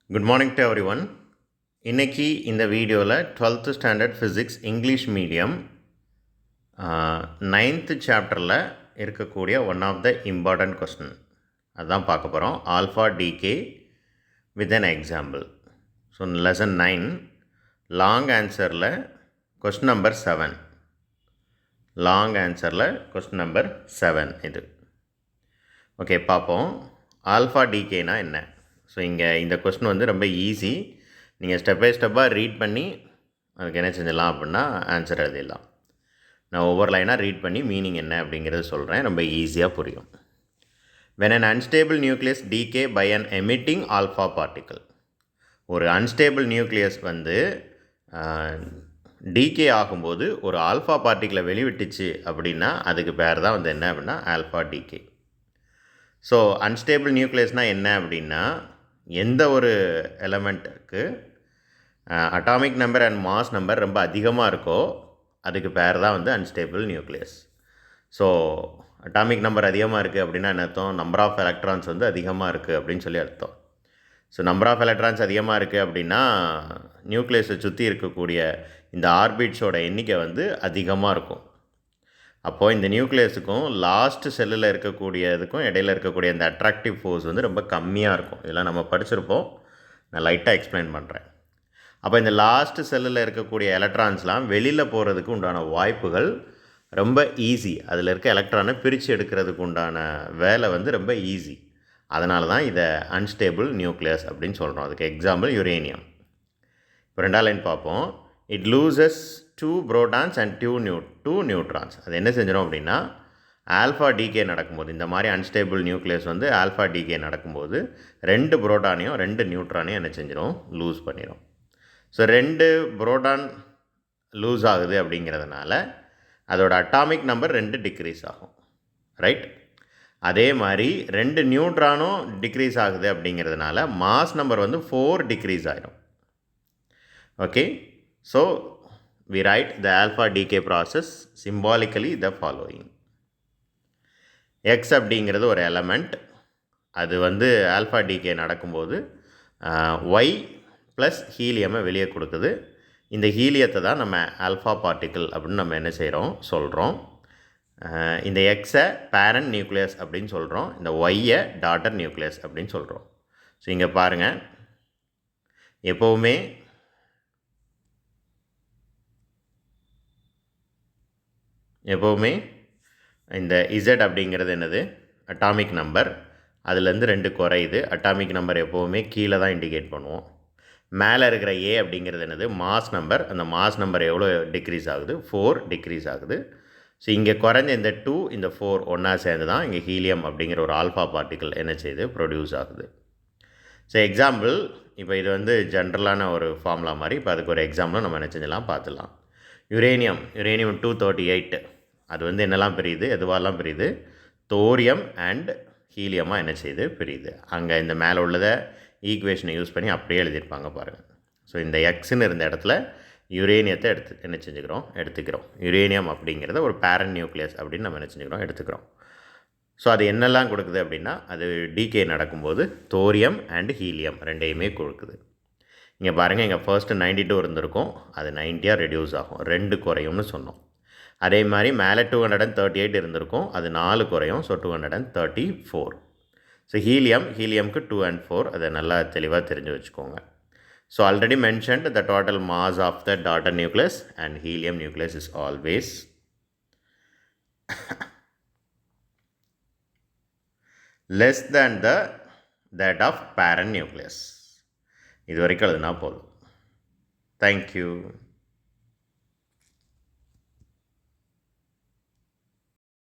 Good morning to everyone. இன்னைக்கு இந்த வீடியோவில் 12th standard physics English medium 9th சாப்டரில் இருக்கக்கூடிய one of the important question அதுதான் பார்க்க போகிறோம். Alpha decay with an example. So lesson 9 long ஆன்சரில் கொஸ்டின் நம்பர் 7. லாங் ஆன்சரில் கொஸ்டின் நம்பர் 7 இது. ஓகே, பார்ப்போம். ஆல்ஃபா டிகேனா என்ன? ஸோ இங்கே இந்த கொஸ்டின் வந்து ரொம்ப ஈஸி. நீங்கள் ஸ்டெப் பை ஸ்டெப்பாக ரீட் பண்ணி அதுக்கு என்ன செஞ்சிடலாம் அப்படின்னா ஆன்சர் எழுதிடலாம். நான் ஒவ்வொரு லைனாக ரீட் பண்ணி மீனிங் என்ன அப்படிங்கிறது சொல்கிறேன், ரொம்ப ஈஸியாக புரியும். when an unstable nucleus decay by an emitting alpha particle, ஒரு அன்ஸ்டேபிள் நியூக்ளியஸ் வந்து டிகே ஆகும்போது ஒரு ஆல்ஃபா பார்ட்டிக்கிளை வெளிவிட்டுச்சு அப்படின்னா அதுக்கு பேர் தான் வந்து என்ன அப்படின்னா ஆல்ஃபா டிகே. ஸோ அன்ஸ்டேபிள் நியூக்ளியஸ்னால் என்ன அப்படின்னா எந்த ஒரு எலமெண்ட்டுக்கு atomic number and mass number ரொம்ப அதிகமாக இருக்கோ அதுக்கு பேர் தான் வந்து unstable nucleus. So atomic number அதிகமாக இருக்குது அப்படின்னா என்ன அர்த்தம்? நம்பர் ஆஃப் எலக்ட்ரான்ஸ் வந்து அதிகமாக இருக்குது அப்படின்னு சொல்லி அர்த்தம். ஸோ நம்பர் ஆஃப் எலக்ட்ரான்ஸ் அதிகமாக இருக்குது அப்படின்னா நியூக்ளியஸை சுற்றி இருக்கக்கூடிய இந்த ஆர்பிட்ஸோட எண்ணிக்கை வந்து அதிகமாக இருக்கும். அப்போது இந்த நியூக்ளியஸுக்கும் லாஸ்ட் செல்லில் இருக்கக்கூடியதுக்கும் இடையில் இருக்கக்கூடிய இந்த அட்ராக்டிவ் ஃபோர்ஸ் வந்து ரொம்ப கம்மியாக இருக்கும். இதெல்லாம் நம்ம படிச்சிருப்போம், நான் லைட்டாக எக்ஸ்பிளைன் பண்ணுறேன். அப்போ இந்த லாஸ்ட் செல்லில் இருக்கக்கூடிய எலக்ட்ரான்ஸ்லாம் வெளியில் போகிறதுக்கு உண்டான வாய்ப்புகள் ரொம்ப ஈஸி. அதில் இருக்க எலக்ட்ரானை பிரித்து எடுக்கிறதுக்கு உண்டான வேலை வந்து ரொம்ப ஈஸி. அதனால தான் இதை அன்ஸ்டேபிள் நியூக்ளியஸ் அப்படின்னு சொல்கிறோம். அதுக்கு எக்ஸாம்பிள் யுரேனியம். இப்போ 2வது லைன் பார்ப்போம். It loses 2 protons and 2 neutrons. அது என்ன செஞ்சிடும் அப்படின்னா ஆல்ஃபா டிகே நடக்கும்போது, இந்த மாதிரி அன்ஸ்டேபிள் நியூக்ளியஸ் வந்து ஆல்ஃபா டிகே நடக்கும்போது 2 புரோட்டானையும் 2 நியூட்ரானையும் என்ன செஞ்சிடும்? லூஸ் பண்ணிடும். ஸோ 2 புரோட்டான் லூஸ் ஆகுது அப்படிங்கிறதுனால அதோட அட்டாமிக் நம்பர் 2 டிக்ரீஸ் ஆகும், ரைட்? அதே மாதிரி 2 நியூட்ரானும் டிக்ரீஸ் ஆகுது அப்படிங்கிறதுனால மாஸ் நம்பர் வந்து 4 டிக்ரீஸ் ஆகிடும். Okay, so we write the alpha decay process symbolically the following. X அப்படிங்கிறது ஒரு எலமெண்ட், அது வந்து ஆல்ஃபா டிகே நடக்கும்போது Y ப்ளஸ் ஹீலியமை வெளியே கொடுக்குது. இந்த ஹீலியத்தை தான் நம்ம ஆல்ஃபா பார்ட்டிக்கிள் அப்படின்னு நம்ம என்ன செய்கிறோம் சொல்கிறோம். இந்த Xஐ பேரண்ட் நியூக்ளியஸ் அப்படின்னு சொல்கிறோம், இந்த Yஐ டாட்டர் நியூக்ளியஸ் அப்படின்னு சொல்கிறோம். ஸோ இங்கே பாருங்கள், எப்போவுமே இந்த Z அப்படிங்கிறது என்னது? Atomic number. அதுலேருந்து 2 குறையுது. அட்டாமிக் நம்பர் எப்போவுமே கீழே தான் இண்டிகேட் பண்ணுவோம். மேலே இருக்கிற A அப்படிங்கிறது என்னது? Mass number. அந்த மாஸ் நம்பர் எவ்வளோ டிக்ரீஸ் ஆகுது? 4 டிக்ரீஸ் ஆகுது. ஸோ இங்கே குறைஞ்ச இந்த 2 இந்த 4 ஒன்றா சேர்ந்து தான் இங்கே ஹீலியம் அப்படிங்கிற ஒரு ஆல்ஃபா பார்ட்டிக்கிள் என்ன செய்யுது? ப்ரொடியூஸ் ஆகுது. ஸோ எக்ஸாம்பிள், இப்போ இது வந்து ஜென்ரலான ஒரு ஃபார்முலா மாதிரி. இப்போ அதுக்கு ஒரு எக்ஸாம்பிளும் நம்ம என்ன செஞ்சலாம் பார்த்துடலாம். யுரேனியம் 238 அது வந்து என்னெல்லாம் பிரியுது? எதுவாலாம் பிரியுது? தோரியம் அண்ட் ஹீலியமாக என்ன செய்யுது? பிரியுது. அங்கே இந்த மேலே உள்ளதை ஈக்குவேஷனை யூஸ் பண்ணி அப்படியே எழுதியிருப்பாங்க பாருங்கள். ஸோ இந்த எக்ஸ்ன்னு இருந்த இடத்துல யுரேனியத்தை என்ன எடுத்துக்கிறோம். யுரேனியம் அப்படிங்கிறத ஒரு பேரண்ட் நியூக்ளியஸ் அப்படின்னு நம்ம என்ன செஞ்சுக்கிறோம்? எடுத்துக்கிறோம். ஸோ அது என்னெல்லாம் கொடுக்குது அப்படின்னா அது டிகே நடக்கும்போது தோரியம் அண்ட் ஹீலியம் ரெண்டையுமே கொடுக்குது. இங்கே பாருங்கள், இங்கே ஃபர்ஸ்ட்டு 92 இருந்திருக்கும், அது 90 ரெடியூஸ் ஆகும், 2 குறையும்னு சொன்னோம். அதே மாதிரி மேலே 238 இருந்திருக்கும், அது 4 குறையும், ஸோ 234. ஸோ ஹீலியம்க்கு 2 and 4, அதை நல்லா தெளிவாக தெரிஞ்சு வச்சுக்கோங்க. So already mentioned the total mass of the daughter nucleus and helium nucleus is always less than that of parent nucleus. இது வரைக்கும் எழுதுனா போதும். தேங்க்யூ.